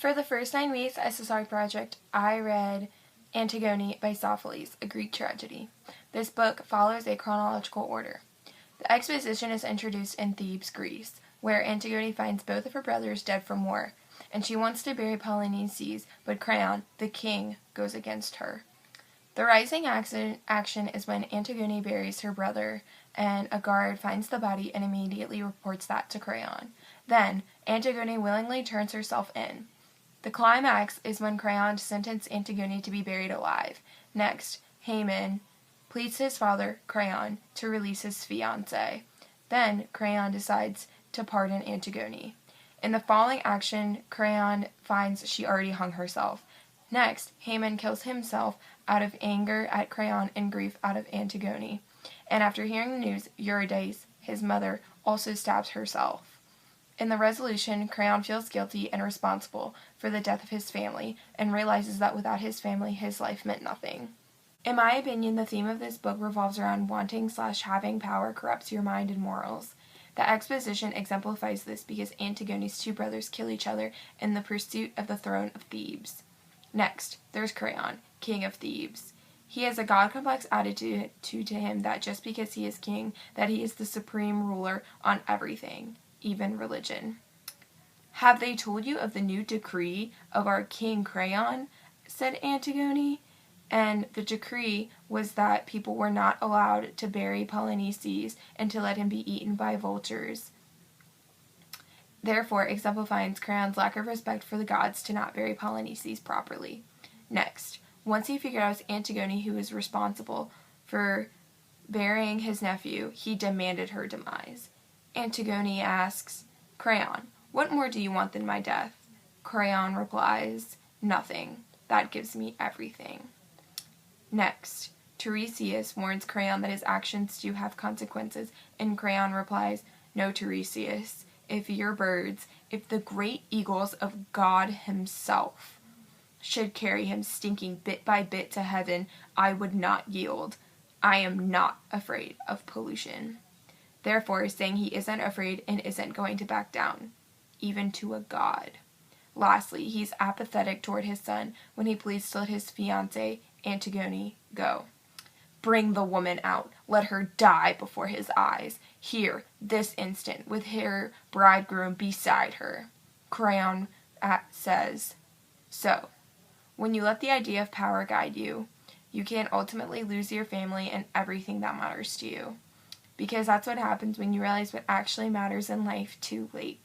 For the first 9 weeks at SSR Project, I read Antigone by Sophocles, a Greek tragedy. This book follows a chronological order. The exposition is introduced in Thebes, Greece, where Antigone finds both of her brothers dead from war, and she wants to bury Polyneices, but Creon, the king, goes against her. The rising action is when Antigone buries her brother, and a guard finds the body and immediately reports that to Creon. Then, Antigone willingly turns herself in. The climax is when Creon sentences Antigone to be buried alive. Next, Haman pleads to his father, Creon, to release his fiancée. Then, Creon decides to pardon Antigone. In the following action, Creon finds she already hung herself. Next, Haman kills himself out of anger at Creon and grief out of Antigone. And after hearing the news, Eurydice, his mother, also stabs herself. In the resolution, Creon feels guilty and responsible for the death of his family and realizes that without his family, his life meant nothing. In my opinion, the theme of this book revolves around wanting/having power corrupts your mind and morals. The exposition exemplifies this because Antigone's 2 brothers kill each other in the pursuit of the throne of Thebes. Next, there's Creon, king of Thebes. He has a god-complex attitude to him that just because he is king, that he is the supreme ruler on everything, even religion. "Have they told you of the new decree of our king Creon?" said Antigone. And the decree was that people were not allowed to bury Polyneices and to let him be eaten by vultures. Therefore, exemplifying Creon's lack of respect for the gods to not bury Polyneices properly. Next, once he figured out it was Antigone who was responsible for burying his nephew, he demanded her demise. Antigone asks, "Creon, what more do you want than my death?" Creon replies, "Nothing. That gives me everything." Next, Tiresias warns Creon that his actions do have consequences, and Creon replies, "No, Tiresias, if your birds, if the great eagles of God himself should carry him stinking bit by bit to heaven, I would not yield. I am not afraid of pollution." Therefore, saying he isn't afraid and isn't going to back down, even to a god. Lastly, he's apathetic toward his son when he pleads to let his fiancée, Antigone, go. "Bring the woman out. Let her die before his eyes. Here, this instant, with her bridegroom beside her." Creon says, "So, when you let the idea of power guide you, you can ultimately lose your family and everything that matters to you. Because that's what happens when you realize what actually matters in life too late."